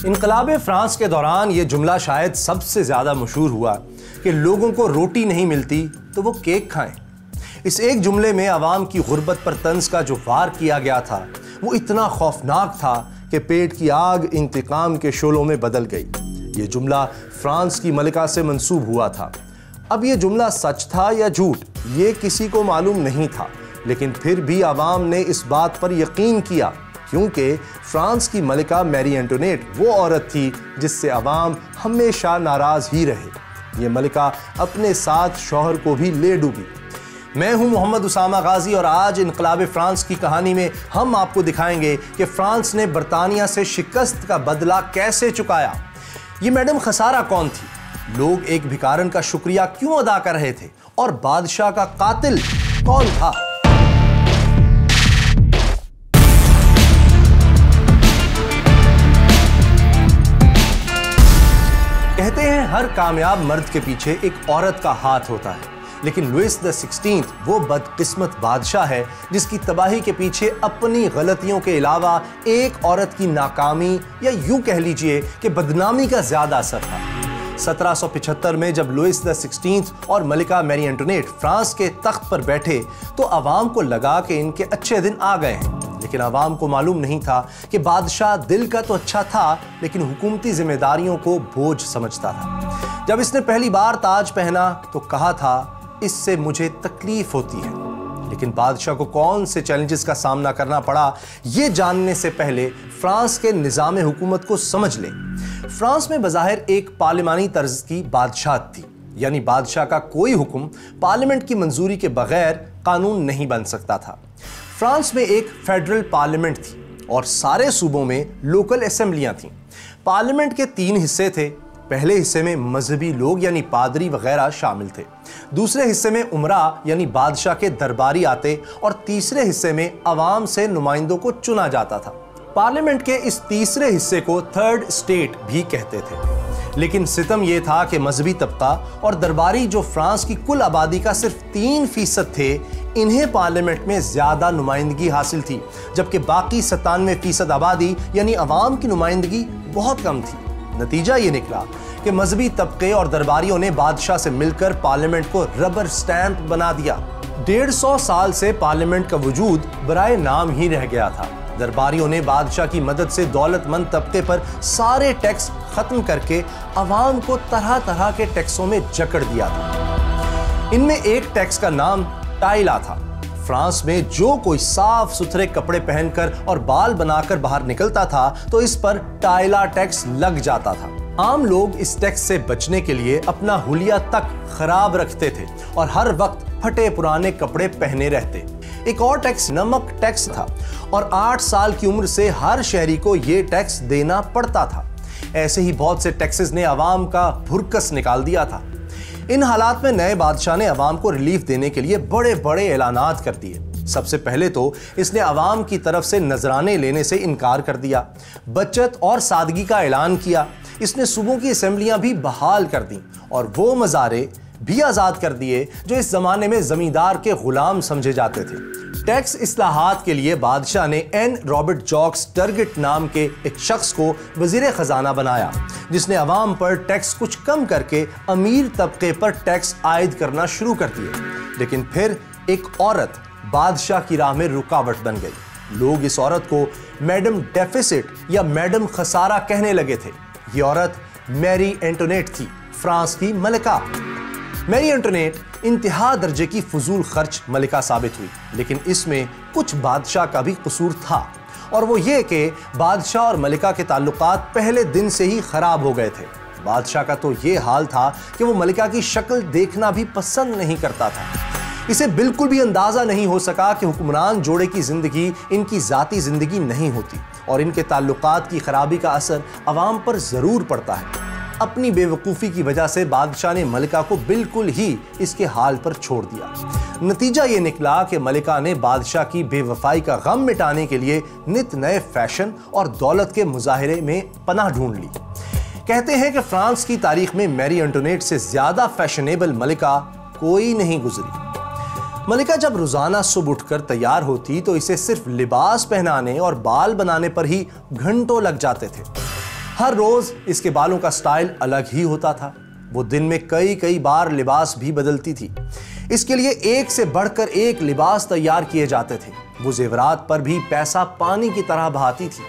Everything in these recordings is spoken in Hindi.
इनकलाब फ्रांस के दौरान ये जुमला शायद सबसे ज़्यादा मशहूर हुआ कि लोगों को रोटी नहीं मिलती तो वो केक खाएं। इस एक जुमले में अवाम की गुर्बत पर तंज का जो वार किया गया था वो इतना खौफनाक था कि पेट की आग इंतकाम के शोलों में बदल गई। ये जुमला फ्रांस की मलिका से मंसूब हुआ था। अब ये जुमला सच था या झूठ ये किसी को मालूम नहीं था, लेकिन फिर भी अवाम ने इस बात पर यकीन किया क्योंकि फ्रांस की मलिका मैरी एंटोनेट वो औरत थी जिससे अवाम हमेशा नाराज ही रहे। ये मलिका अपने साथ शौहर को भी ले डूबी। मैं हूं मोहम्मद उसामा गाजी और आज इनकलाब फ्रांस की कहानी में हम आपको दिखाएंगे कि फ्रांस ने बरतानिया से शिकस्त का बदला कैसे चुकाया। ये मैडम खसारा कौन थी, लोग एक भिखारन का शुक्रिया क्यों अदा कर रहे थे और बादशाह का कातिल कौन था। कहते हैं हर कामयाब मर्द के पीछे एक औरत का हाथ होता है, लेकिन लुइस द 16 वो बदकिस्मत बादशाह है जिसकी तबाही के पीछे अपनी गलतियों के अलावा एक औरत की नाकामी या यूं कह लीजिए कि बदनामी का ज्यादा असर था। 1775 में जब लुइस द 16 और मलिका मैरी एंटोनेट फ्रांस के तख्त पर बैठे तो अवाम को लगा कि इनके अच्छे दिन आ गए हैं, लेकिन अवाम को मालूम नहीं था कि बादशाह दिल का तो अच्छा था लेकिन हुकूमती जिम्मेदारियों को बोझ समझता था। जब इसने पहली बार ताज पहना तो कहा था इससे मुझे तकलीफ होती है, लेकिन बादशाह को कौन से चैलेंजेस का सामना करना पड़ा ये जानने से पहले फ्रांस के निज़ाम हुकूमत को समझ लें। फ्रांस में बज़ाहिर एक पार्लिमानी तर्ज की बादशाहत थी, यानी बादशाह का कोई हुक्म पार्लियामेंट की मंजूरी के बगैर कानून नहीं बन सकता था। फ्रांस में एक फेडरल पार्लियामेंट थी और सारे सूबों में लोकल असेंबलियां थीं। पार्लियामेंट के 3 हिस्से थे। पहले हिस्से में मजहबी लोग यानी पादरी वगैरह शामिल थे, दूसरे हिस्से में उमरा यानी बादशाह के दरबारी आते और तीसरे हिस्से में अवाम से नुमाइंदों को चुना जाता था। पार्लियामेंट के इस तीसरे हिस्से को थर्ड स्टेट भी कहते थे, लेकिन सितम यह था कि मजहबी तबका और दरबारी जो फ्रांस की कुल आबादी का सिर्फ 3% थे, इन्हें पार्लियामेंट में ज्यादा नुमाइंदगी हासिल थी, जबकि बाकी 97% आबादी यानी अवाम की नुमाइंदगी बहुत कम थी। नतीजा ये निकला कि मजहबी तबके और दरबारियों ने बादशाह से मिलकर पार्लियामेंट को रबर स्टैंप बना दिया। 150 साल से पार्लियामेंट का वजूद बराए नाम ही रह गया था। दरबारियों ने बादशाह की मदद से दौलतमंद तबके पर सारे टैक्स खत्म करके अवाम को तरह तरह के टैक्सों में जकड़ दिया था। इनमें एक टैक्स का नाम टाइला था। फ्रांस में जो कोई साफ सुथरे कपड़े पहनकर और बाल बनाकर बाहर निकलता था तो इस पर टाइला टैक्स लग जाता था। आम लोग इस टैक्स से बचने के लिए अपना हुलिया तक खराब रखते थे और हर वक्त फटे पुराने कपड़े पहने रहते। एक और टैक्स नमक टैक्स था और 8 साल की उम्र से हर शहरी को यह टैक्स देना पड़ता था। ऐसे ही बहुत से टैक्सेस ने अवाम का भुरकस निकाल दिया था। इन हालात में नए बादशाह ने अवाम को रिलीफ देने के लिए बड़े बड़े ऐलानात कर दिए। सबसे पहले तो इसने अवाम की तरफ से नजराने लेने से इनकार कर दिया, बचत और सादगी का ऐलान किया। इसने सूबों की असेंबलियां भी बहाल कर दी और वो मज़ारे भी आज़ाद कर दिए जो इस जमाने में जमींदार के गुलाम समझे जाते थे। टैक्स इस्लाहात के लिए बादशाह ने एन रॉबर्ट जॉक्स टर्गिट नाम के एक शख्स को वजीर खजाना बनाया, जिसने अवाम पर टैक्स कुछ कम करके अमीर तबके पर टैक्स आयद करना शुरू कर दिए। लेकिन फिर एक औरत बादशाह की राह में रुकावट बन गई। लोग इस औरत को मैडम डेफिसिट या मैडम खसारा कहने लगे थे। ये औरत मैरी एंटोनेट थी, फ्रांस की मलिका। मैरी एंटोनेट इंतहा दर्जे की फजूल खर्च मलिका साबित हुई, लेकिन इसमें कुछ बादशाह का भी कसूर था, और वो ये कि बादशाह और मलिका के ताल्लुकात पहले दिन से ही खराब हो गए थे। बादशाह का तो ये हाल था कि वो मलिका की शक्ल देखना भी पसंद नहीं करता था। इसे बिल्कुल भी अंदाजा नहीं हो सका कि हुक्मरान जोड़े की जिंदगी इनकी जाती जिंदगी नहीं होती और इनके ताल्लुकात की खराबी का असर अवाम पर जरूर पड़ता है। अपनी बेवकूफ़ी की वजह से बादशाह ने मलिका को बिल्कुल ही इसके हाल पर छोड़ दिया। नतीजा ये निकला कि मलिका ने बादशाह की बेवफाई का गम मिटाने के लिए नित नए फैशन और दौलत के मुजाहिरे में पनाह ढूंढ ली। कहते हैं कि फ्रांस की तारीख में मैरी एंटोनेट से ज्यादा फैशनेबल मलिका कोई नहीं गुजरी। मलिका जब रोजाना सुबह उठकर तैयार होती तो इसे सिर्फ लिबास पहनाने और बाल बनाने पर ही घंटों लग जाते थे। हर रोज इसके बालों का स्टाइल अलग ही होता था। वो दिन में कई कई बार लिबास भी बदलती थी। इसके लिए एक से बढ़कर एक लिबास तैयार किए जाते थे। वो जेवरात पर भी पैसा पानी की तरह बहाती थी।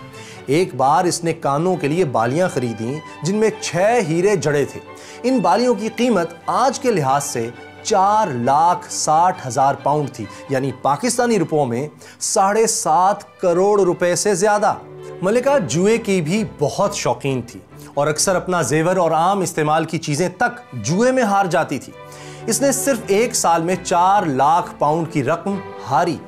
एक बार इसने कानों के लिए बालियां खरीदी जिनमें 6 हीरे जड़े थे। इन बालियों की कीमत आज के लिहाज से 4,60,000 पाउंड थी, यानी पाकिस्तानी रुपयों में 7.5 करोड़ रुपए से ज्यादा। मलिका जुए की भी बहुत शौकीन थी और अक्सर अपना जेवर और आम इस्तेमाल की चीजें तक जुए में हार जाती थी। इसने सिर्फ 1 साल में 4 लाख पाउंड की रकम हारी।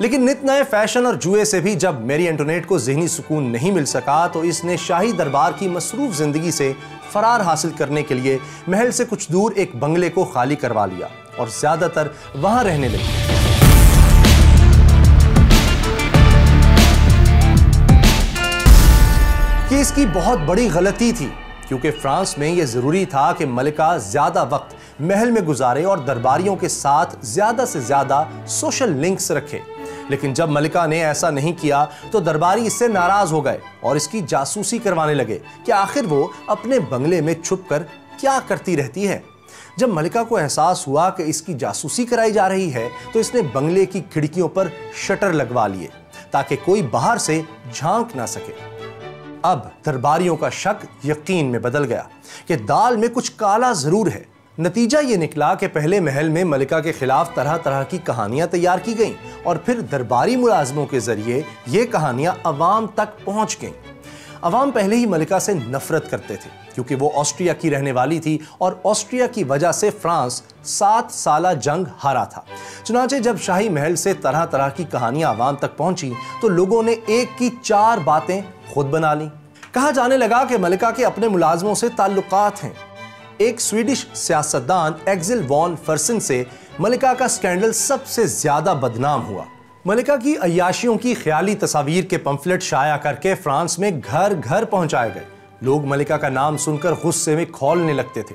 लेकिन नित नए फैशन और जुए से भी जब मैरी एंटोनेट को ज़हनी सुकून नहीं मिल सका तो इसने शाही दरबार की मसरूफ जिंदगी से फरार हासिल करने के लिए महल से कुछ दूर एक बंगले को खाली करवा लिया और ज्यादातर वहां रहने लगी। कि इसकी बहुत बड़ी गलती थी, क्योंकि फ्रांस में यह जरूरी था कि मलिका ज्यादा वक्त महल में गुजारे और दरबारियों के साथ ज्यादा से ज्यादा सोशल लिंक्स रखे। लेकिन जब मलिका ने ऐसा नहीं किया तो दरबारी इससे नाराज हो गए और इसकी जासूसी करवाने लगे कि आखिर वो अपने बंगले में छुपकर क्या करती रहती है। जब मलिका को एहसास हुआ कि इसकी जासूसी कराई जा रही है तो इसने बंगले की खिड़कियों पर शटर लगवा लिए ताकि कोई बाहर से झांक ना सके। अब दरबारियों का शक यकीन में बदल गया कि दाल में कुछ काला जरूर है। नतीजा ये निकला कि पहले महल में मलिका के खिलाफ तरह तरह की कहानियां तैयार की गईं और फिर दरबारी मुलाजमों के जरिए ये कहानियां अवाम तक पहुंच गईं। अवाम पहले ही मलिका से नफरत करते थे क्योंकि वो ऑस्ट्रिया की रहने वाली थी और ऑस्ट्रिया की वजह से फ्रांस 7 साला जंग हारा था। चुनांचे जब शाही महल से तरह तरह की कहानियां अवाम तक पहुंची तो लोगों ने एक की 4 बातें खुद बना ली। कहा जाने लगा कि मलिका के अपने मुलाजमों से ताल्लुकात हैं। एक स्वीडिश सियासतदान एक्सिल वॉन फर्सन से मलिका का स्कैंडल सबसे ज्यादा बदनाम हुआ। मलिका की अय्याशियों की ख्याली तस्वीर के पंफलेट शाया करके फ्रांस में घर घर पहुंचाए गए। लोग मलिका का नाम सुनकर गुस्से में खौलने लगते थे।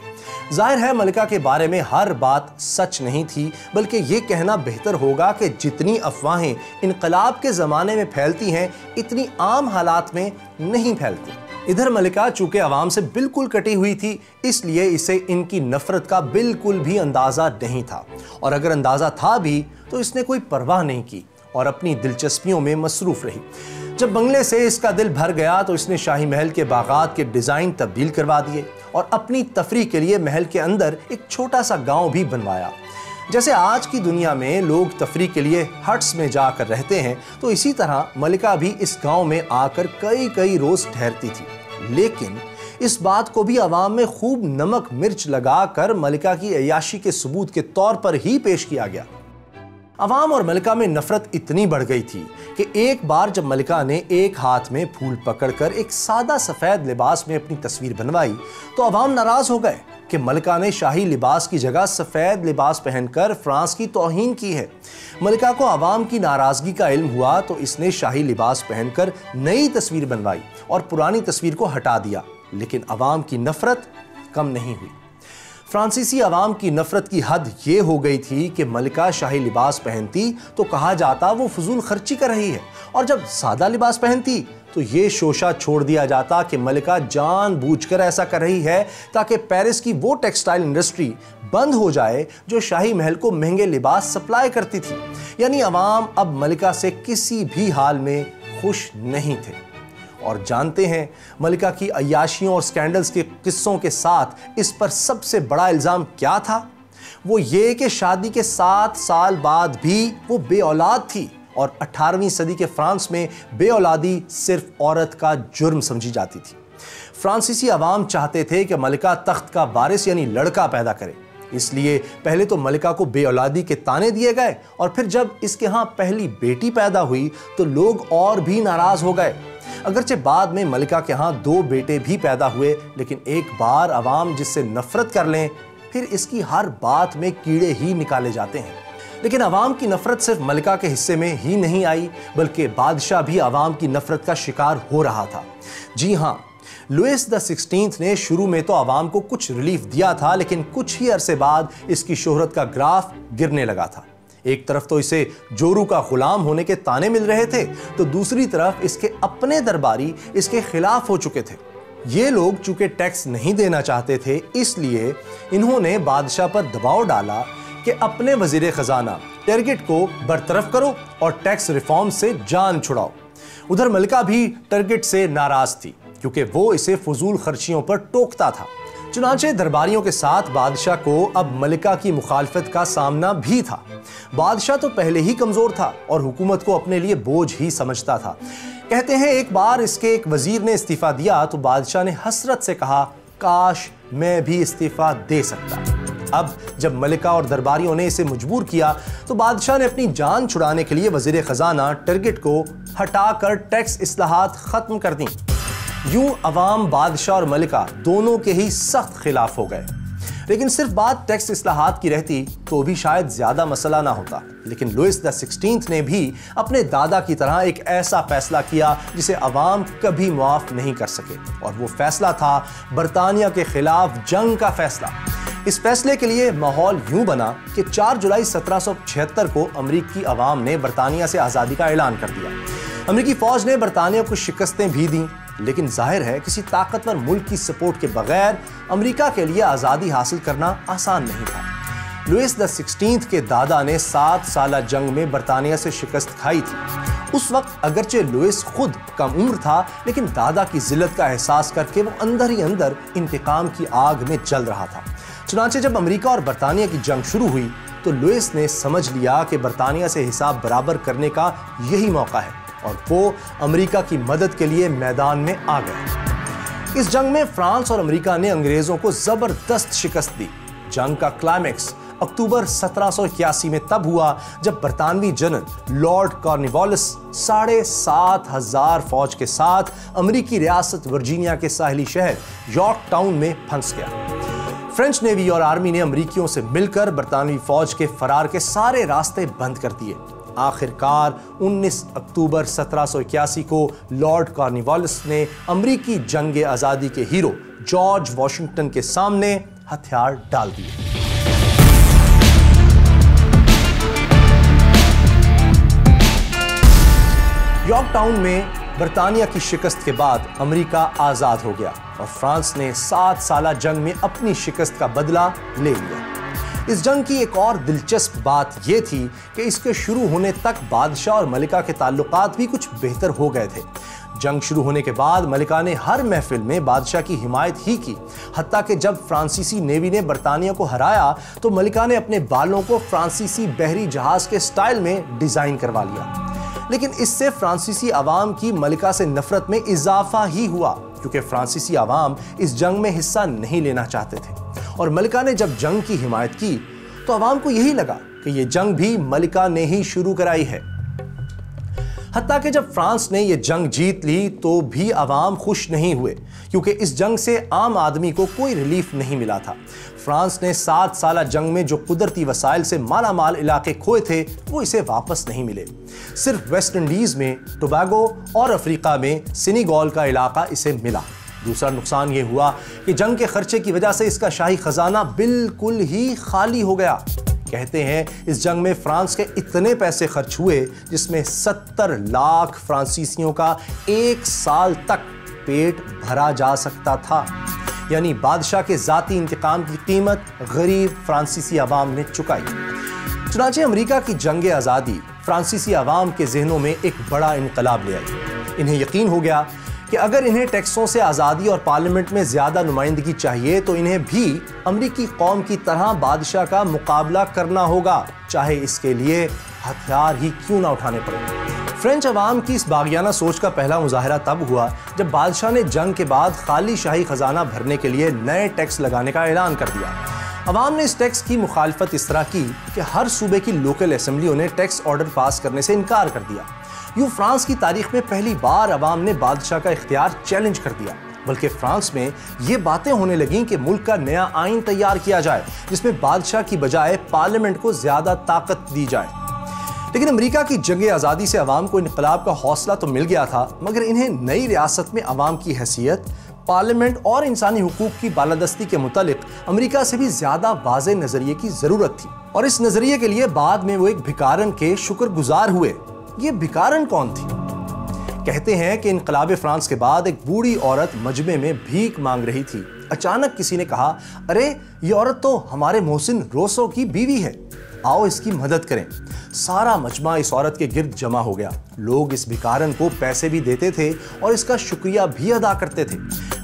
जाहिर है मलिका के बारे में हर बात सच नहीं थी, बल्कि ये कहना बेहतर होगा कि जितनी अफवाहें इनकलाब के ज़माने में फैलती हैं इतनी आम हालात में नहीं फैलती। इधर मलिका चूंकि अवाम से बिल्कुल कटी हुई थी, इसलिए इसे इनकी नफरत का बिल्कुल भी अंदाज़ा नहीं था, और अगर अंदाज़ा था भी तो इसने कोई परवाह नहीं की और अपनी दिलचस्पियों में मसरूफ़ रही। जब बंगले से इसका दिल भर गया तो इसने शाही महल के बागात के डिज़ाइन तब्दील करवा दिए और अपनी तफरीह के लिए महल के अंदर एक छोटा सा गांव भी बनवाया। जैसे आज की दुनिया में लोग तफरीह के लिए हट्स में जाकर रहते हैं, तो इसी तरह मलिका भी इस गांव में आकर कई कई रोज़ ठहरती थी। लेकिन इस बात को भी अवाम में खूब नमक मिर्च लगाकर मलिका की अय्याशी के सबूत के तौर पर ही पेश किया गया। अवाम और मलिका में नफरत इतनी बढ़ गई थी कि एक बार जब मलिका ने एक हाथ में फूल पकड़कर एक सादा सफेद लिबास में अपनी तस्वीर बनवाई तो अवाम नाराज हो गए कि मलिका ने शाही लिबास की जगह सफेद लिबास पहनकर फ्रांस की तौहीन की है। मलिका को अवाम की नाराजगी का इल्म हुआ तो इसने शाही लिबास पहनकर नई तस्वीर बनवाई और पुरानी तस्वीर को हटा दिया, लेकिन अवाम की नफरत कम नहीं हुई। फ्रांसीसी अवाम की नफरत की हद ये हो गई थी कि मलिका शाही लिबास पहनती तो कहा जाता वो फजूल खर्ची कर रही है, और जब सादा लिबास पहनती तो ये शोशा छोड़ दिया जाता कि मलिका जानबूझकर ऐसा कर रही है ताकि पेरिस की वो टेक्सटाइल इंडस्ट्री बंद हो जाए जो शाही महल को महंगे लिबास सप्लाई करती थी। यानी अवाम अब मलिका से किसी भी हाल में खुश नहीं थे। और जानते हैं मलिका की अय्याशियों और स्कैंडल्स के किस्सों के साथ इस पर सबसे बड़ा इल्ज़ाम क्या था? वो ये कि शादी के 7 साल बाद भी वो बेऔलाद थी, और 18वीं सदी के फ्रांस में बेऔलादी सिर्फ औरत का जुर्म समझी जाती थी। फ्रांसीसी अवाम चाहते थे कि मलिका तख्त का वारिस यानी लड़का पैदा करे, इसलिए पहले तो मलिका को बेऔलादी के ताने दिए गए, और फिर जब इसके यहाँ पहली बेटी पैदा हुई तो लोग और भी नाराज हो गए। अगरचे बाद में मलिका के यहाँ 2 बेटे भी पैदा हुए, लेकिन एक बार अवाम जिससे नफरत कर लें फिर इसकी हर बात में कीड़े ही निकाले जाते हैं। लेकिन अवाम की नफरत सिर्फ मलिका के हिस्से में ही नहीं आई, बल्कि बादशाह भी अवाम की नफरत का शिकार हो रहा था। जी हाँ, लुइस द 16 ने शुरू में तो अवाम को कुछ रिलीफ दिया था, लेकिन कुछ ही अरसे बाद इसकी शोहरत का ग्राफ गिरने लगा था। एक तरफ तो इसे जोरू का गुलाम होने के ताने मिल रहे थे, तो दूसरी तरफ इसके अपने दरबारी इसके खिलाफ हो चुके थे। ये लोग चूंकि टैक्स नहीं देना चाहते थे, इसलिए इन्होंने बादशाह पर दबाव डाला कि अपने वजीर खजाना टर्गेट को बरतरफ करो और टैक्स रिफॉर्म से जान छुड़ाओ। उधर मलिका भी टर्गेट से नाराज थी क्योंकि वो इसे फजूल खर्चियों पर टोकता था। चुनांचे दरबारियों के साथ बादशाह को अब मलिका की मुखालफत का सामना भी था। बादशाह तो पहले ही कमजोर था और हुकूमत को अपने लिए बोझ ही समझता था। कहते हैं एक बार इसके एक वजीर ने इस्तीफा दिया तो बादशाह ने हसरत से कहा, काश मैं भी इस्तीफा दे सकता। अब जब मलिका और दरबारियों ने इसे मजबूर किया तो बादशाह ने अपनी जान छुड़ाने के लिए वजीर खजाना टर्गेट को हटाकर टैक्स इस्लाहात खत्म कर दी। यूं अवाम बादशाह और मलिका दोनों के ही सख्त खिलाफ हो गए। लेकिन सिर्फ बात टैक्स इस्लाहात की रहती तो भी शायद ज्यादा मसला ना होता। लेकिन लुइस द 16 ने भी अपने दादा की तरह एक ऐसा फैसला किया जिसे अवाम कभी मुआफ नहीं कर सके, और वो फैसला था बरतानिया के खिलाफ जंग का फैसला। इस फैसले के लिए माहौल यूं बना कि 4 जुलाई 1776 को अमरीकी अवाम ने बरतानिया से आज़ादी का ऐलान कर दिया। अमरीकी फौज ने बरतानिया को शिकस्तें भी दी, लेकिन जाहिर है किसी ताकतवर मुल्क की सपोर्ट के बगैर अमेरिका के लिए आज़ादी हासिल करना आसान नहीं था। लुइस द 16 के दादा ने 7 साला जंग में बरतानिया से शिकस्त खाई थी। उस वक्त अगरचे लुइस खुद कम उम्र था, लेकिन दादा की जिल्लत का एहसास करके वो अंदर ही अंदर इंतकाम की आग में जल रहा था। चुनांचे जब अमेरिका और बरतानिया की जंग शुरू हुई तो लुइस ने समझ लिया कि बरतानिया से हिसाब बराबर करने का यही मौका है, और वो अमेरिका की मदद के लिए मैदान में आ गए। इस जंग में फ्रांस और अमेरिका ने अंग्रेजों को जबरदस्त शिकस्त दी। जंग का क्लाइमैक्स अक्टूबर 1781 में तब हुआ जब बरतानवी जनरल लॉर्ड कॉर्नवालिस 7,500 फौज के साथ अमेरिकी रियासत वर्जीनिया के साहिली शहर यॉर्क टाउन में फंस गया। फ्रेंच नेवी और आर्मी ने अमेरिकियों से मिलकर बरतानवी फौज के फरार के सारे रास्ते बंद कर दिए। आखिरकार 19 अक्टूबर 1781 को लॉर्ड कॉर्नवालिस ने अमेरिकी जंग आजादी के हीरो जॉर्ज वॉशिंगटन के सामने हथियार डाल दिए। यॉर्क टाउन में बरतानिया की शिकस्त के बाद अमेरिका आजाद हो गया और फ्रांस ने 7 साला जंग में अपनी शिकस्त का बदला ले लिया। इस जंग की एक और दिलचस्प बात यह थी कि इसके शुरू होने तक बादशाह और मलिका के ताल्लुकात भी कुछ बेहतर हो गए थे। जंग शुरू होने के बाद मलिका ने हर महफिल में बादशाह की हिमायत ही की। हत्ता कि जब फ्रांसीसी नेवी ने बरतानिया को हराया तो मलिका ने अपने बालों को फ्रांसीसी बहरी जहाज के स्टाइल में डिजाइन करवा लिया। लेकिन इससे फ्रांसीसी अवाम की मलिका से नफरत में इजाफा ही हुआ, क्योंकि फ्रांसीसी अवाम इस जंग में हिस्सा नहीं लेना चाहते थे। और मलिका ने जब जंग की हिमायत की तो अवाम को यही लगा कि यह जंग भी मलिका ने ही शुरू कराई है। हत्ता कि जब फ्रांस ने यह जंग जीत ली तो भी अवाम खुश नहीं हुए, क्योंकि इस जंग से आम आदमी को कोई रिलीफ नहीं मिला था। फ्रांस ने 7 साला जंग में जो कुदरती वसाइल से माला माल इलाके खोए थे वो इसे वापस नहीं मिले। सिर्फ वेस्ट इंडीज में, टोबैगो और अफ्रीका में सेनेगल का इलाका इसे मिला। दूसरा नुकसान ये हुआ कि जंग के खर्चे की वजह से इसका शाही खजाना बिल्कुल ही खाली हो गया। कहते हैं इस जंग में फ्रांस के इतने पैसे खर्च हुए जिसमें 70 लाख फ्रांसीसियों का 1 साल तक पेट भरा जा सकता था। यानी बादशाह के जाती इंतकाम की कीमत गरीब फ्रांसीसी अवाम ने चुकाई। चुनांचे अमेरिका की जंग आज़ादी फ्रांसीसी अवाम के जहनों में एक बड़ा इनकलाब ले आई। इन्हें यकीन हो गया कि अगर इन्हें टैक्सों से आज़ादी और पार्लियामेंट में ज़्यादा नुमाइंदगी चाहिए तो इन्हें भी अमरीकी कौम की तरह बादशाह का मुकाबला करना होगा, चाहे इसके लिए हथियार ही क्यों ना उठाने पड़े। फ्रेंच अवाम की इस बागियाना सोच का पहला मुजाहरा तब हुआ जब बादशाह ने जंग के बाद खाली शाही खजाना भरने के लिए नए टैक्स लगाने का ऐलान कर दिया। अवाम ने इस टैक्स की मुखालफत इस तरह की कि हर सूबे की लोकल असेंबलियों ने टैक्स ऑर्डर पास करने से इनकार कर दिया। यूं फ्रांस की तारीख में पहली बार अवाम ने बादशाह का इख्तियार चैलेंज कर दिया। बल्कि फ्रांस में ये बातें होने लगीं कि मुल्क का नया आइन तैयार किया जाए जिसमें बादशाह की बजाय पार्लियामेंट को ज्यादा ताकत दी जाए। लेकिन अमेरिका की जंग आज़ादी से अवाम को इनकलाब का हौसला तो मिल गया था, मगर इन्हें नई रियासत में अवाम की हैसियत, पार्लियामेंट और इंसानी हुकूक की बालादस्ती के मुतालिक अमेरिका से भी ज्यादा वाज़ेह नजरिए की जरूरत थी, और इस नजरिए के लिए बाद में वो एक भिखारन के शुक्रगुजार हुए। ये भिखारन कौन थी? कहते हैं कि इनकलाब फ्रांस के बाद एक बूढ़ी औरत मजमे में भीख मांग रही थी। अचानक किसी ने कहा, अरे ये औरत तो हमारे मोहसिन रोसो की बीवी है, आओ इसकी मदद करें। सारा मजमा इस औरत के गिर्द जमा हो गया। लोग इस भिखारन को पैसे भी देते थे और इसका शुक्रिया भी अदा करते थे।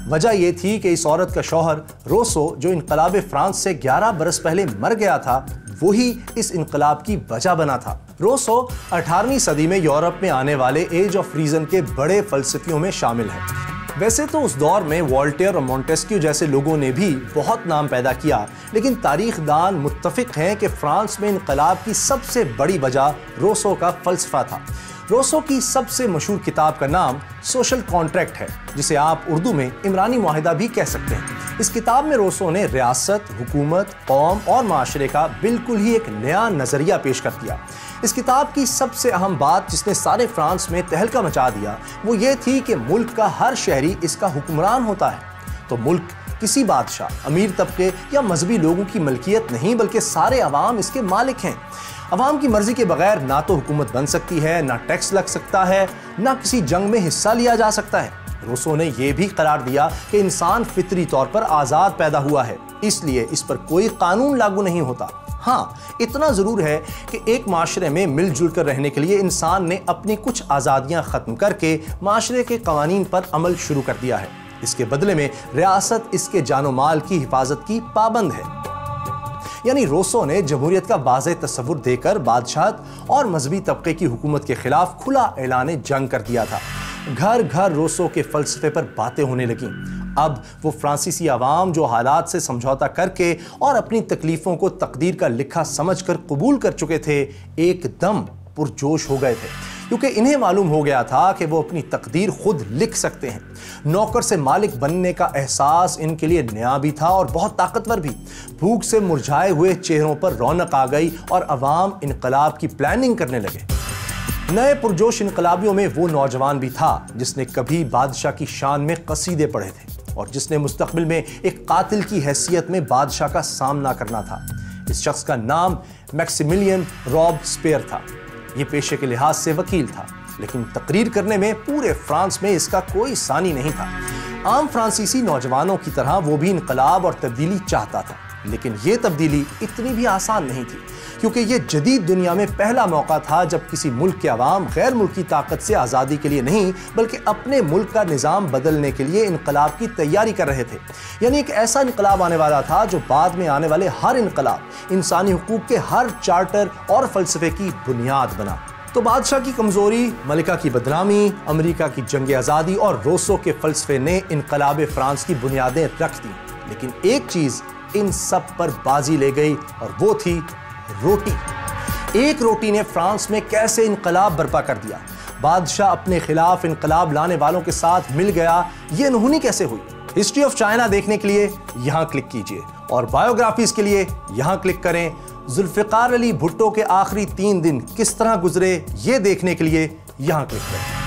वजह यह थी कि इस औरत का शौहर रोसो, जो इनकलाब फ्रांस से 11 बरस पहले मर गया था, वही इस इनकलाब की वजह बना था। रोसो 18वीं सदी में यूरोप में आने वाले एज ऑफ रीजन के बड़े फलसफियों में शामिल है। वैसे तो उस दौर में वोल्टेयर और मोंटेस्क्यू जैसे लोगों ने भी बहुत नाम पैदा किया, लेकिन तारीखदान मुत्तफिक हैं कि फ्रांस में इनकलाब की सबसे बड़ी वजह रोसो का फलसफा था। रोसो की सबसे मशहूर किताब का नाम सोशल कॉन्ट्रैक्ट है, जिसे आप उर्दू में इमरानी मुआहिदा भी कह सकते हैं। इस किताब में रोसो ने रियासत, हुकूमत, कौम और माशरे का बिल्कुल ही एक नया नजरिया पेश कर दिया। इस किताब की सबसे अहम बात, जिसने सारे फ्रांस में तहलका मचा दिया, वो ये थी कि मुल्क का हर शहरी इसका हुक्मरान होता है। तो मुल्क किसी बादशाह, अमीर तबके या मजहबी लोगों की मलकियत नहीं, बल्कि सारे अवाम इसके मालिक हैं। अवाम की मर्जी के बगैर ना तो हुकूमत बन सकती है, ना टैक्स लग सकता है, ना किसी जंग में हिस्सा लिया जा सकता है। रोसो ने यह भी करार दिया कि इंसान फितरी तौर पर आज़ाद पैदा हुआ है, इसलिए इस पर कोई कानून लागू नहीं होता। हाँ, इतना ज़रूर है कि एक माशरे में मिलजुल कर रहने के लिए इंसान ने अपनी कुछ आज़ादियाँ ख़त्म करके माशरे के कवानीन पर अमल शुरू कर दिया है। इसके बदले में रियासत इसके जानो माल की हिफाजत की पाबंद है। यानी रोसो ने जमहूरियत का वाज़ेह तस्वुर देकर बादशाहत और मजहबी तबके की हुकूमत के खिलाफ खुला ऐलान जंग कर दिया था। घर घर रोसो के फलसफे पर बातें होने लगीं। अब वो फ्रांसीसी आवाम, जो हालात से समझौता करके और अपनी तकलीफ़ों को तकदीर का लिखा समझकर कबूल कर चुके थे, एकदम पुरजोश हो गए थे, क्योंकि इन्हें मालूम हो गया था कि वो अपनी तकदीर खुद लिख सकते हैं। नौकर से मालिक बनने का एहसास इनके लिए नया भी था और बहुत ताकतवर भी। भूख से मुरझाए हुए चेहरों पर रौनक आ गई और अवाम इनकलाब की प्लानिंग करने लगे। नए पुरजोश इनकलाबियों में वो नौजवान भी था जिसने कभी बादशाह की शान में कसीदे पढ़े थे और जिसने मुस्तकबिल में एक कातिल की हैसियत में बादशाह का सामना करना था। इस शख्स का नाम मैक्सिमिलियन रॉबस्पियर था। ये पेशे के लिहाज से वकील था, लेकिन तकरीर करने में पूरे फ्रांस में इसका कोई सानी नहीं था। आम फ्रांसीसी नौजवानों की तरह वो भी इनकलाब और तब्दीली चाहता था, लेकिन ये तब्दीली इतनी भी आसान नहीं थी, क्योंकि ये जदीद दुनिया में पहला मौका था जब किसी मुल्क के अवाम गैर मुल्की ताकत से आज़ादी के लिए नहीं, बल्कि अपने मुल्क का निज़ाम बदलने के लिए इनकलाब की तैयारी कर रहे थे। यानी एक ऐसा इनकलाब आने वाला था जो बाद में आने वाले हर इनकलाब, इंसानी हुकूक के हर चार्टर और फलसफे की बुनियाद बना। तो बादशाह की कमजोरी, मलिका की बदनामी, अमेरिका की जंग आज़ादी और रोसो के फलसफे ने इनकलाब फ्रांस की बुनियादें रख दी। लेकिन एक चीज़ इन सब पर बाजी ले गई और वो थी रोटी। एक रोटी ने फ्रांस में कैसे इनकलाब बर्पा कर दिया। बादशाह अपने खिलाफ इनकलाब लाने वालों के साथ मिल गया, ये अनहोनी कैसे हुई? हिस्ट्री ऑफ चाइना देखने के लिए यहां क्लिक कीजिए और बायोग्राफीज के लिए यहां क्लिक करें। जुल्फिकार अली भुट्टो के आखिरी 3 दिन किस तरह गुजरे, ये देखने के लिए यहां क्लिक करें।